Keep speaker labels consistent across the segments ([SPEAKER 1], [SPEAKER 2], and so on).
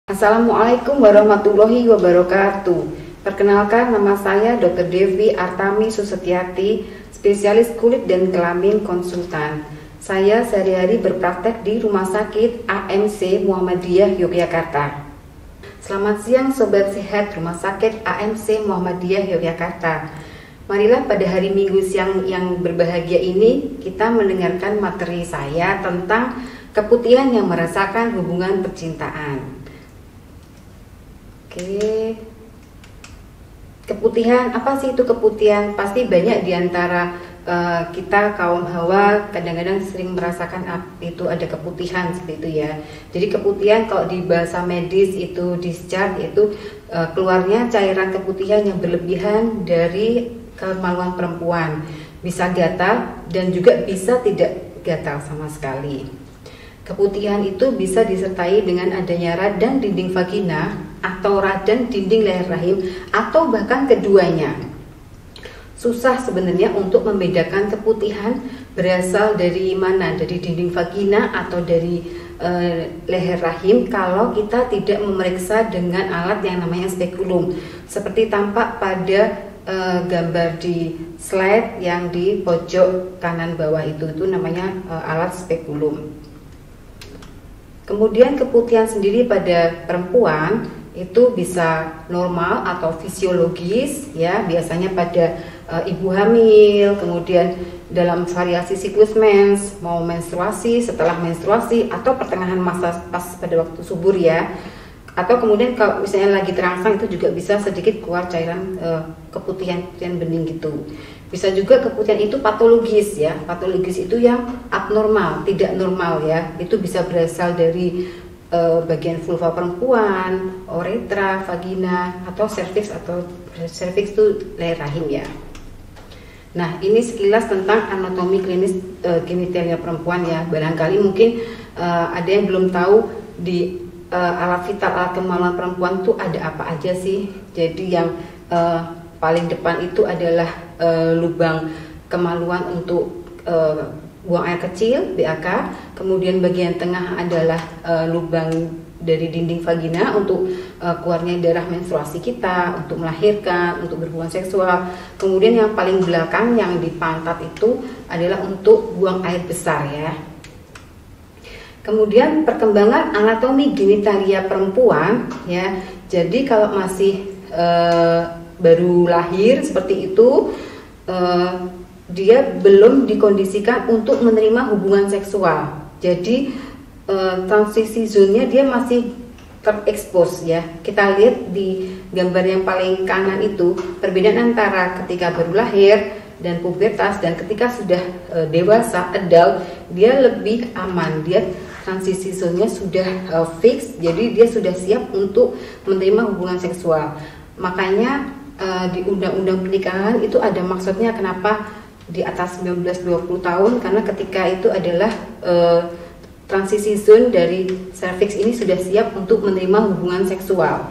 [SPEAKER 1] Assalamualaikum warahmatullahi wabarakatuh. Perkenalkan, nama saya Dr. Devi Artami Susetyati, spesialis kulit dan kelamin konsultan. Saya sehari-hari berpraktek di Rumah Sakit AMC Muhammadiyah Yogyakarta. Selamat siang Sobat Sehat Rumah Sakit AMC Muhammadiyah Yogyakarta. Marilah pada hari Minggu siang yang berbahagia ini kita mendengarkan materi saya tentang keputihan yang merasakan hubungan percintaan. Oke, keputihan, apa sih itu keputihan? Pasti banyak diantara kita kaum hawa kadang-kadang sering merasakan itu ada keputihan seperti itu ya. Jadi keputihan kalau di bahasa medis itu discharge, itu keluarnya cairan keputihan yang berlebihan dari kemaluan perempuan. Bisa gatal dan juga bisa tidak gatal sama sekali. Keputihan itu bisa disertai dengan adanya radang dinding vagina atau radang dinding leher rahim atau bahkan keduanya. Susah sebenarnya untuk membedakan keputihan berasal dari mana, dari dinding vagina atau dari leher rahim kalau kita tidak memeriksa dengan alat yang namanya spekulum. Seperti tampak pada gambar di slide yang di pojok kanan bawah itu namanya alat spekulum. Kemudian keputihan sendiri pada perempuan itu bisa normal atau fisiologis ya, biasanya pada ibu hamil, kemudian dalam variasi siklus mens, mau menstruasi, setelah menstruasi, atau pertengahan masa pas pada waktu subur ya. Atau kemudian kalau misalnya lagi terangsang itu juga bisa sedikit keluar cairan keputihan bening gitu. Bisa juga keputihan itu patologis ya. Patologis itu yang abnormal, tidak normal ya. Itu bisa berasal dari bagian vulva perempuan, uretra, vagina, atau serviks itu leher rahim ya. Nah, ini sekilas tentang anatomi klinis genitalia perempuan ya. Barangkali mungkin ada yang belum tahu di alat vital, alat kemaluan perempuan itu ada apa aja sih. Jadi yang paling depan itu adalah lubang kemaluan untuk buang air kecil BAK, kemudian bagian tengah adalah lubang dari dinding vagina untuk keluarnya darah menstruasi kita, untuk melahirkan, untuk berhubungan seksual. Kemudian yang paling belakang yang di pantat itu adalah untuk buang air besar ya. Kemudian perkembangan anatomi genitalia perempuan ya. Jadi kalau masih baru lahir seperti itu, dia belum dikondisikan untuk menerima hubungan seksual. Jadi transisi zone-nya dia masih terekspos ya. Kita lihat di gambar yang paling kanan itu perbedaan antara ketika baru lahir dan pubertas dan ketika sudah dewasa, adult, dia lebih aman. Dia transisi zone-nya sudah fix, jadi dia sudah siap untuk menerima hubungan seksual. Makanya di undang-undang pernikahan itu ada maksudnya kenapa di atas 19-20 tahun, karena ketika itu adalah transisi zone dari serviks ini sudah siap untuk menerima hubungan seksual.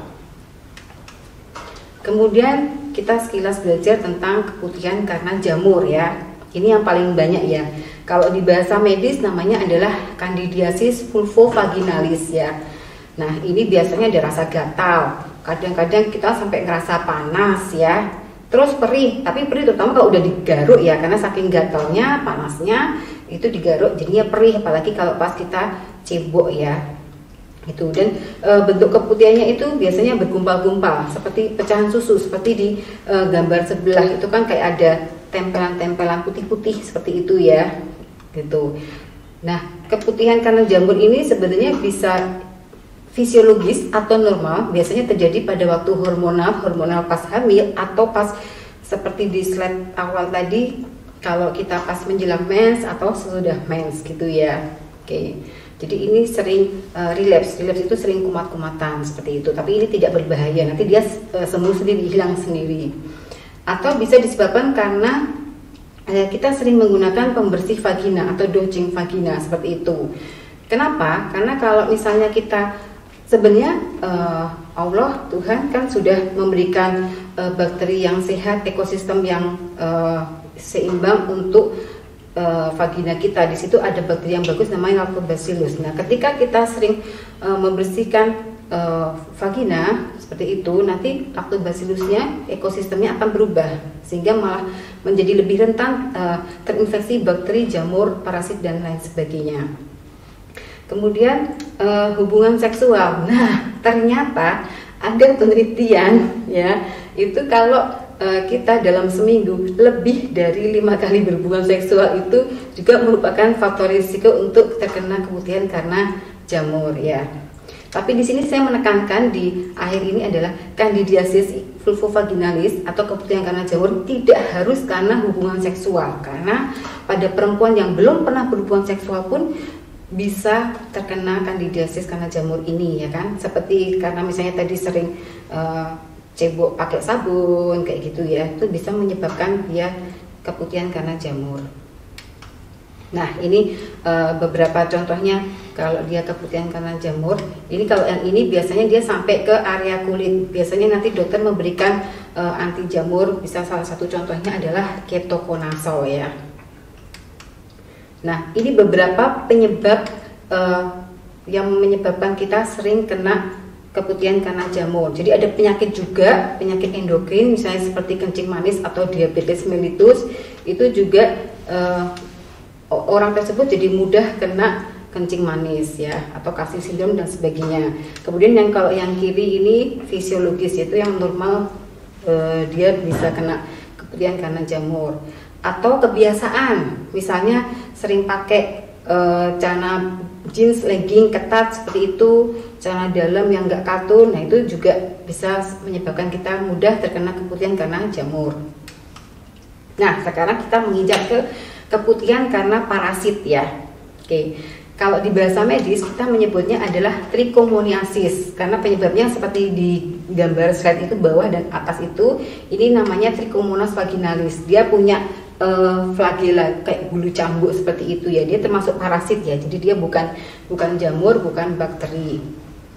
[SPEAKER 1] Kemudian kita sekilas belajar tentang keputihan karena jamur ya. Ini yang paling banyak ya. Kalau di bahasa medis namanya adalah candidiasis vulvovaginalis ya. Nah, ini biasanya ada rasa gatal. Kadang-kadang kita sampai ngerasa panas ya. Terus perih, tapi perih terutama kalau udah digaruk ya, karena saking gatalnya, panasnya itu digaruk jadinya perih, apalagi kalau pas kita cebok ya. Itu dan bentuk keputihannya itu biasanya bergumpal-gumpal seperti pecahan susu, seperti di gambar sebelah itu kan kayak ada tempelan-tempelan putih-putih seperti itu ya. Gitu. Nah, keputihan karena jamur ini sebenarnya bisa fisiologis atau normal, biasanya terjadi pada waktu hormonal pas hamil atau pas seperti di slide awal tadi kalau kita pas menjelang mens atau sesudah mens gitu ya. Oke. Jadi ini sering relapse itu sering kumat-kumatan seperti itu, tapi ini tidak berbahaya, nanti dia sembuh sendiri, hilang sendiri. Atau bisa disebabkan karena kita sering menggunakan pembersih vagina atau douching vagina seperti itu. Kenapa? Karena kalau misalnya kita sebenarnya Allah, Tuhan kan sudah memberikan bakteri yang sehat, ekosistem yang seimbang untuk vagina kita. Di situ ada bakteri yang bagus namanya Lactobacillus. Nah, ketika kita sering membersihkan vagina seperti itu, nanti Lactobacillusnya, ekosistemnya akan berubah sehingga malah menjadi lebih rentan terinfeksi bakteri, jamur, parasit dan lain sebagainya. Kemudian hubungan seksual. Nah, ternyata ada penelitian ya, itu kalau kita dalam seminggu lebih dari 5 kali berhubungan seksual itu juga merupakan faktor risiko untuk terkena keputihan karena jamur ya. Tapi di sini saya menekankan di akhir ini adalah candidiasis vulvovaginalis atau keputihan karena jamur tidak harus karena hubungan seksual, karena pada perempuan yang belum pernah berhubungan seksual pun bisa terkena candidiasis karena jamur ini ya kan, seperti karena misalnya tadi sering cebok pakai sabun kayak gitu ya, itu bisa menyebabkan dia keputihan karena jamur. Nah, ini beberapa contohnya kalau dia keputihan karena jamur. Ini kalau yang ini biasanya dia sampai ke area kulit. Biasanya nanti dokter memberikan anti jamur. Bisa salah satu contohnya adalah ketoconazole ya. Nah, ini beberapa penyebab yang menyebabkan kita sering kena keputihan karena jamur. Jadi ada penyakit juga, penyakit endokrin misalnya seperti kencing manis atau diabetes mellitus, itu juga orang tersebut jadi mudah kena kencing manis ya, atau Cushing syndrome dan sebagainya. Kemudian yang kalau yang kiri ini fisiologis, yaitu yang normal dia bisa kena keputihan karena jamur. Atau kebiasaan, misalnya sering pakai celana jeans, legging ketat seperti itu, celana dalam yang enggak katun, nah itu juga bisa menyebabkan kita mudah terkena keputihan karena jamur. Nah, sekarang kita menginjak ke keputihan karena parasit ya. Oke, kalau di bahasa medis kita menyebutnya adalah trichomoniasis, karena penyebabnya seperti di gambar slide itu bawah dan atas itu, ini namanya Trichomonas vaginalis. Dia punya flagela kayak bulu cambuk seperti itu ya, dia termasuk parasit ya, jadi dia bukan jamur, bukan bakteri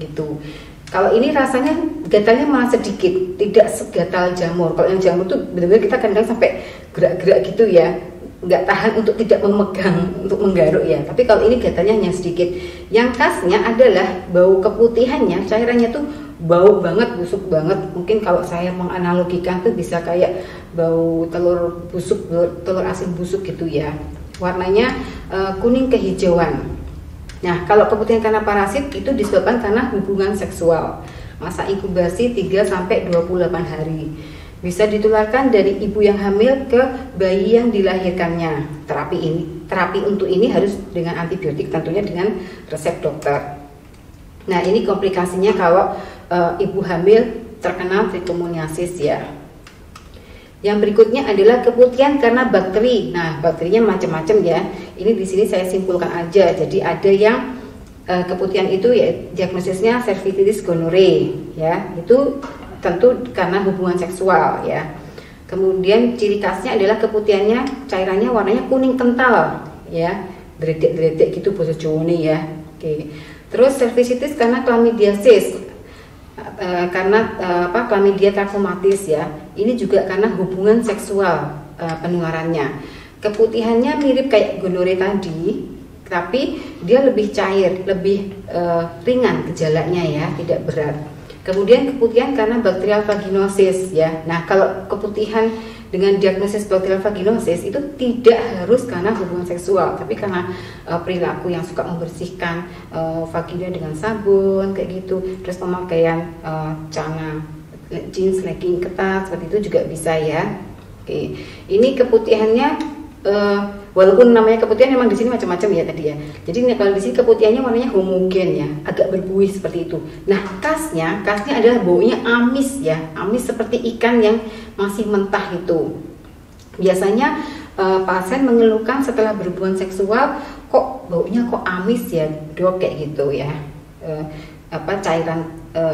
[SPEAKER 1] gitu. Kalau ini rasanya gatalnya malah sedikit, tidak segatal jamur. Kalau yang jamur tuh benar-benar kita kadang sampai gerak-gerak gitu ya, nggak tahan untuk tidak memegang, untuk menggaruk ya. Tapi kalau ini gatalnya hanya sedikit. Yang khasnya adalah bau keputihannya, cairannya tuh bau banget, busuk banget. Mungkin kalau saya menganalogikan tuh bisa kayak bau telur busuk, telur asin busuk gitu ya. Warnanya kuning kehijauan. Nah, kalau keputihan karena parasit itu disebabkan karena hubungan seksual. Masa inkubasi 3-28 hari. Bisa ditularkan dari ibu yang hamil ke bayi yang dilahirkannya. Terapi untuk ini harus dengan antibiotik, tentunya dengan resep dokter. Nah, ini komplikasinya kalau ibu hamil terkena trichomoniasis ya. Yang berikutnya adalah keputihan karena bakteri. Nah, bakterinya macam-macam ya. Ini di sini saya simpulkan aja. Jadi ada yang keputihan itu ya diagnosisnya cervicitis gonorrhoeae ya. Itu tentu karena hubungan seksual ya. Kemudian ciri khasnya adalah keputihannya, cairannya warnanya kuning kental ya. Dredek-dredek gitu bahasa Jawa nih ya. Oke. Terus cervicitis karena chlamydiasis. Chlamydia trachomatis ya. Ini juga karena hubungan seksual penularannya. Keputihannya mirip kayak gonorrhea tadi, tapi dia lebih cair, lebih ringan gejalanya ya, tidak berat. Kemudian keputihan karena bakterial vaginosis ya. Nah, kalau keputihan dengan diagnosis bakterial vaginosis itu tidak harus karena hubungan seksual, tapi karena perilaku yang suka membersihkan vagina dengan sabun kayak gitu, terus pemakaian celana jeans, legging ketat seperti itu juga bisa ya. Oke, ini keputihannya walaupun namanya keputihan memang di sini macam-macam ya tadi ya. Jadi kalau di sini keputihannya warnanya homogen ya, agak berbuih seperti itu. Nah, khasnya adalah baunya amis ya, amis seperti ikan yang masih mentah itu. Biasanya pasien mengeluhkan setelah berhubungan seksual, kok baunya kok amis ya dok, kayak gitu ya. Cairan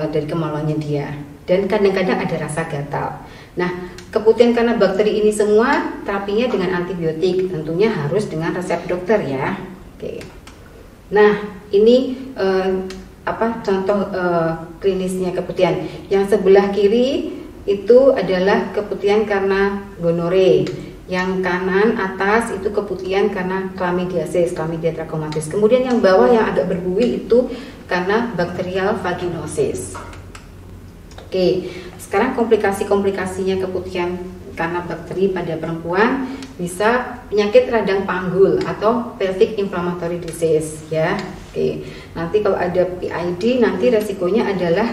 [SPEAKER 1] dari kemaluannya dia. Dan kadang-kadang ada rasa gatal. Nah, keputihan karena bakteri ini semua terapinya dengan antibiotik, tentunya harus dengan resep dokter ya. Oke. Nah, ini contoh klinisnya keputihan. Yang sebelah kiri itu adalah keputihan karena gonorrhoeae. Yang kanan atas itu keputihan karena chlamydiasis, Chlamydia trachomatis. Kemudian yang bawah yang agak berbuih itu karena bacterial vaginosis. Oke, sekarang komplikasi-komplikasinya keputihan karena bakteri pada perempuan bisa penyakit radang panggul atau pelvic inflammatory disease ya. Oke, nanti kalau ada PID nanti resikonya adalah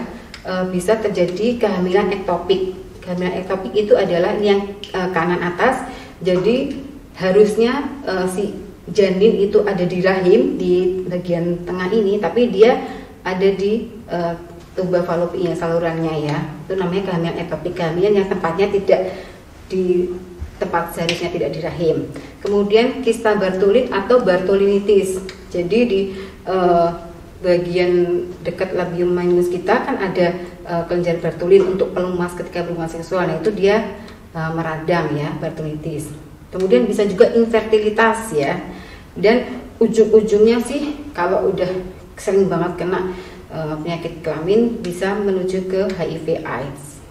[SPEAKER 1] bisa terjadi kehamilan ektopik. Kehamilan ektopik itu adalah yang kanan atas. Jadi harusnya si janin itu ada di rahim di bagian tengah ini, tapi dia ada di tuba fallopian salurannya ya. Itu namanya kehamilan ektopik, kehamilan yang tempatnya tidak di tempat seharusnya tidak di rahim. Kemudian kista Bartholin atau Bartholinitis. Jadi di bagian dekat labium minus kita kan ada kelenjar Bartholin untuk pelumas ketika berhubungan seksual. Nah itu dia meradang ya, Bartholinitis. Kemudian bisa juga infertilitas ya. Dan ujung-ujungnya sih kalau udah sering banget kena penyakit kelamin bisa menuju ke HIV/AIDS.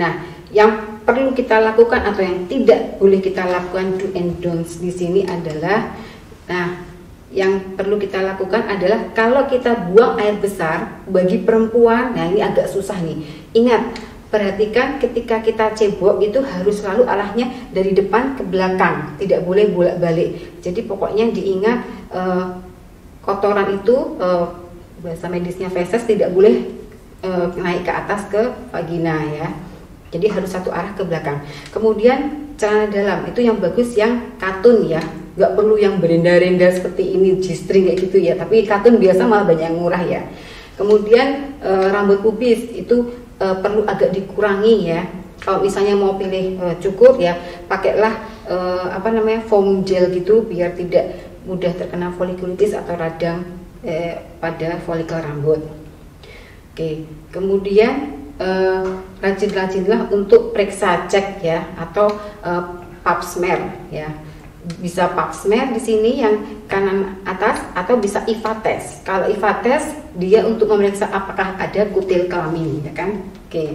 [SPEAKER 1] Nah, yang perlu kita lakukan atau yang tidak boleh kita lakukan do and don'ts di sini adalah, yang perlu kita lakukan adalah kalau kita buang air besar bagi perempuan, nah ini agak susah nih. Ingat, perhatikan ketika kita cebok itu harus selalu arahnya dari depan ke belakang, tidak boleh bolak-balik. Jadi pokoknya diingat kotoran itu bahasa medisnya feses tidak boleh naik ke atas ke vagina ya. Jadi harus satu arah ke belakang. Kemudian celana dalam itu yang bagus yang katun ya, nggak perlu yang berenda-renda seperti ini G-string kayak gitu ya. Tapi katun biasa malah banyak yang murah ya. Kemudian rambut pubis itu perlu agak dikurangi ya. Kalau misalnya mau pilih cukur ya, pakailah foam gel gitu biar tidak mudah terkena folikulitis atau radang pada folikel rambut. Oke, kemudian rajin-rajinlah untuk periksa cek ya atau pap smear ya. Bisa pap smear di sini yang kanan atas atau bisa IVA test. Kalau IVA test dia untuk memeriksa apakah ada kutil kelamin ya kan. Oke.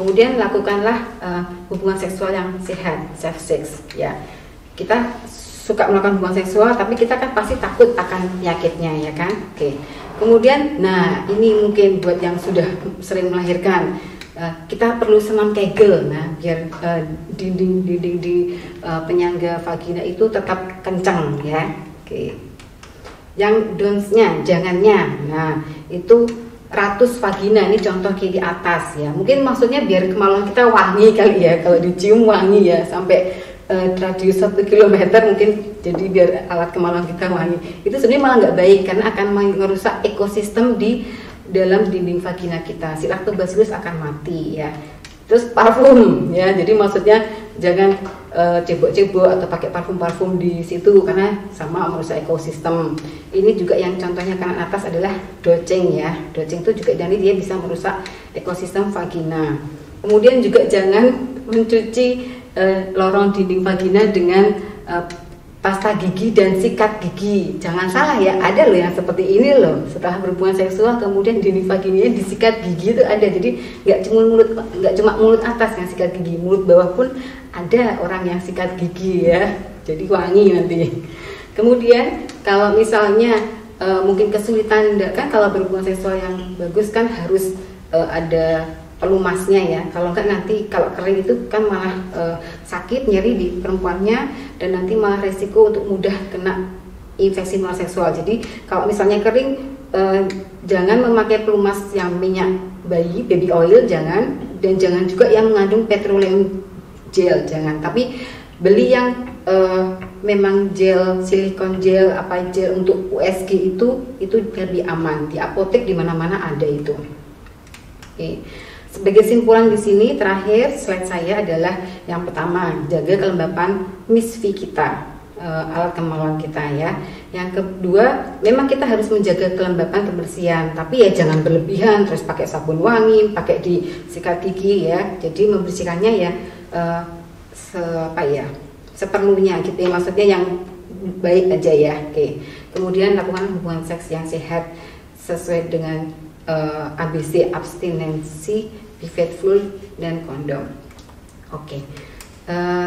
[SPEAKER 1] Kemudian lakukanlah hubungan seksual yang sehat, safe sex ya. Kita suka melakukan hubungan seksual tapi kita kan pasti takut akan penyakitnya ya kan. Oke. Kemudian ini mungkin buat yang sudah sering melahirkan, kita perlu senam Kegel, biar dinding-dinding di penyangga vagina itu tetap kencang ya. Oke. Yang don'ts-nya, jangannya, itu ratus vagina, ini contoh kiri atas ya. Mungkin maksudnya biar kemaluan kita wangi kali ya, kalau dicium wangi ya, sampai radius 1 km mungkin, jadi biar alat kemaluan kita wangi. Itu sebenarnya malah nggak baik karena akan merusak ekosistem di dalam dinding vagina kita. Si lactobacillus akan mati ya. Terus parfum ya, jadi maksudnya jangan cebok-cebok atau pakai parfum-parfum di situ karena sama merusak ekosistem. Ini juga yang contohnya kanan atas adalah doceng ya. Doceng itu juga jadi dia bisa merusak ekosistem vagina. Kemudian juga jangan mencuci lorong dinding vagina dengan pasta gigi dan sikat gigi. Jangan salah ya, ada loh yang seperti ini loh. Setelah berhubungan seksual kemudian dinding vaginanya disikat gigi itu ada. Jadi nggak cuma mulut atas yang sikat gigi, mulut bawah pun ada orang yang sikat gigi ya. Jadi wangi nanti. Kemudian kalau misalnya mungkin kesulitan kan kalau berhubungan seksual yang bagus kan harus ada pelumasnya ya. Kalau enggak nanti kalau kering itu kan malah sakit, nyeri di perempuannya dan nanti malah resiko untuk mudah kena infeksi menular seksual. Jadi kalau misalnya kering jangan memakai pelumas yang minyak bayi, baby oil jangan, dan jangan juga yang mengandung petroleum gel jangan. Tapi beli yang memang gel, silikon gel, gel untuk USG itu lebih aman. Di apotek di mana-mana ada itu. Oke. Sebagai simpulan di sini terakhir slide saya adalah yang pertama, jaga kelembapan misfi kita, alat kemaluan kita ya. Yang kedua, memang kita harus menjaga kelembapan kebersihan, tapi ya jangan berlebihan, terus pakai sabun wangi, pakai di sikat gigi ya. Jadi membersihkannya ya seperlunya gitu ya, maksudnya yang baik aja ya. Oke. Kemudian lakukan hubungan seks yang sehat sesuai dengan ABC, abstinensi, be faithful, dan kondom. Oke.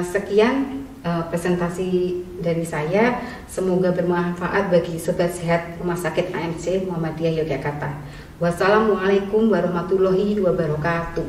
[SPEAKER 1] Sekian presentasi dari saya, semoga bermanfaat bagi sobat sehat Rumah Sakit AMC Muhammadiyah Yogyakarta. Wassalamualaikum warahmatullahi wabarakatuh.